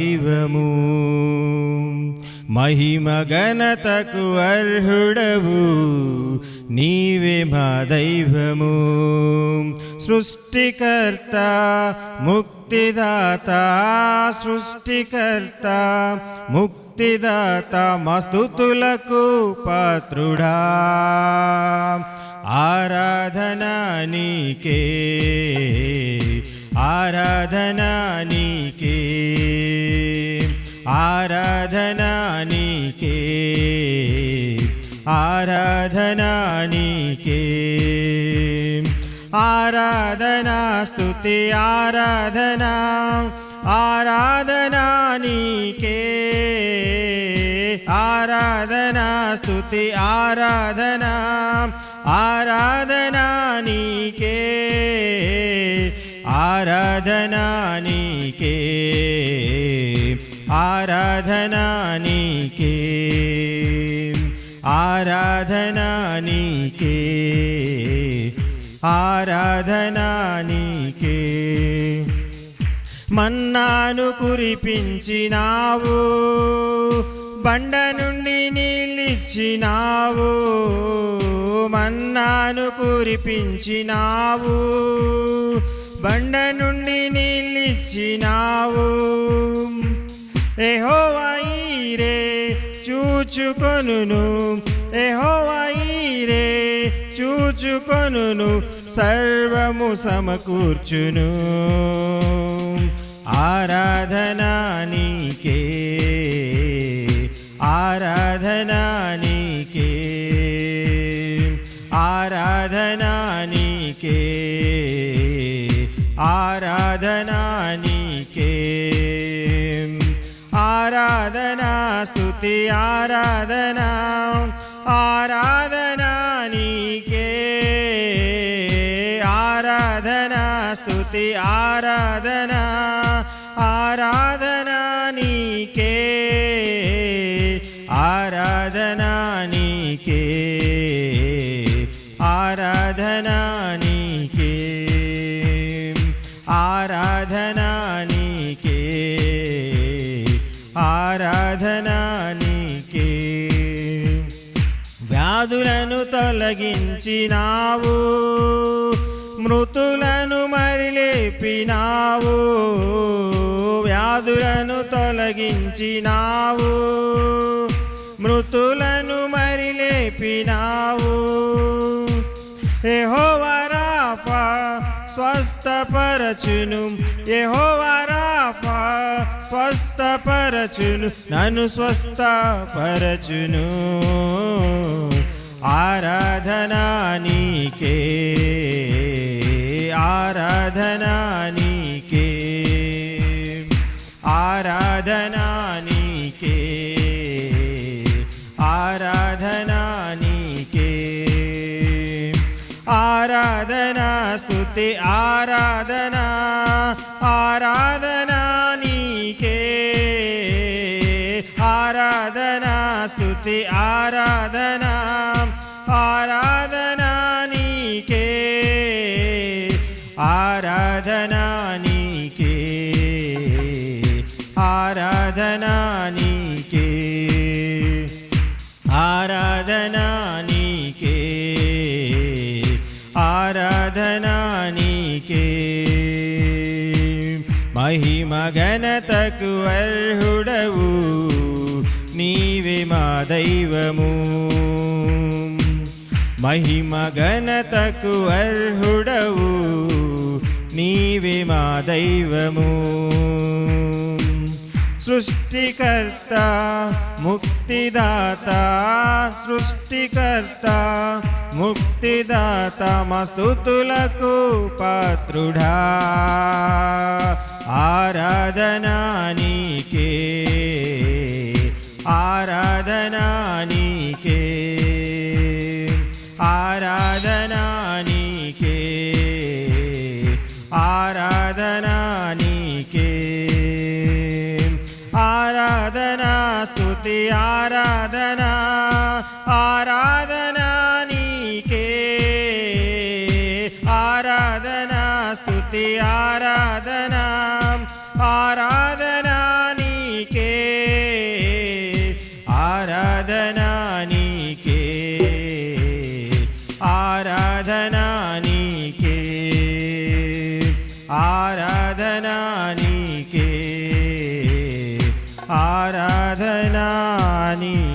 దైవము మహిమ ఘనతకు అర్హుడవు నీవే మా దైవము. సృష్టికర్త ముక్తిదాత సృష్టికర్త ముక్తిదాత మా స్తుతులకు పాత్రుడా. ఆరాధనా నీకే ఆరాధనా నీకే ఆరాధనా నీకే ఆరాధనా నీకే ఆరాధనా స్తుతి ఆరాధనా ఆరాధనా నీకే ఆరాధనా స్తుతి ఆరాధనా ఆరాధనా నీకే ఆరాధనా నీకే ఆరాధనా నీకే ఆరాధనా నీకే ఆరాధనా నీకే. మన్నాను కురిపించినావు బండ నుండి నీళ్ళిచ్చినావు. మన్నాను కురిపించినావు బండ నుండి నీళ్ళిచ్చినావు. యెహోవా ఈరే చూచుకొనును యెహోవా ఈరే చూచుకొనును సర్వము సమకూర్చును. ఆరాధనా నీకే ఆరాధనా నీకే ఆరాధనా నీకే ఆరాధనా నీకే ఆరాధనా స్తుతి ఆరాధనా ఆరాధనా నీకే ఆరాధనా స్తుతి ఆరాధనా ఆరాధనా నీకే ఆరాధనా నీకే ఆరాధనా నీకే ఆరాధనా నీకే ఆరాధనా నీకే. వ్యాధులను తొలగించినావు మృతులను మరిలేపినావు. వ్యాధులను తొలగించినావు మృతులను మరిలేపినావు. యెహోవా రాఫా స్వస్థపరచును యెహోవా రాఫా స్వస్థపరచును నన్ను స్వస్థపరచును. ఆరాధనా నీకే ఆరాధనా నీకే ఆరాధనా నీకే ఆరాధనా నీకే ఆరాధనా స్తుతి ఆరాధనా ఆరాధనా నీకే ఆరాధనా స్తుతి ఆరాధనా ఆరాధనా నీకే ఆరాధనా నీకే ఆరాధనా నీకే ఆరాధనా నీకే ఆరాధనా నీకే. మహిమ ఘనతకు అర్హుడవు నీవే మా దైవము. మహిమ ఘనతకు అర్హుడవు నీవే మా దైవము. సృష్టికర్త ముక్తిదాత సృష్టికర్త ముక్తిదాత మా స్తుతులకు పాత్రుడా. ఆరాధనా నీకే ఆరాధనా నీకే ఆరాధనా నీకే ఆరాధనా నీకే ఆరాధనా స్తుతి ఆరాధనా ఆరాధనా నీకే ఆరాధనా స్తుతి ఆరాధనా ఆరాధనా నీ నీకే ఆరాధనా నీకే ఆరాధనా నీకే ఆరాధనా నీకే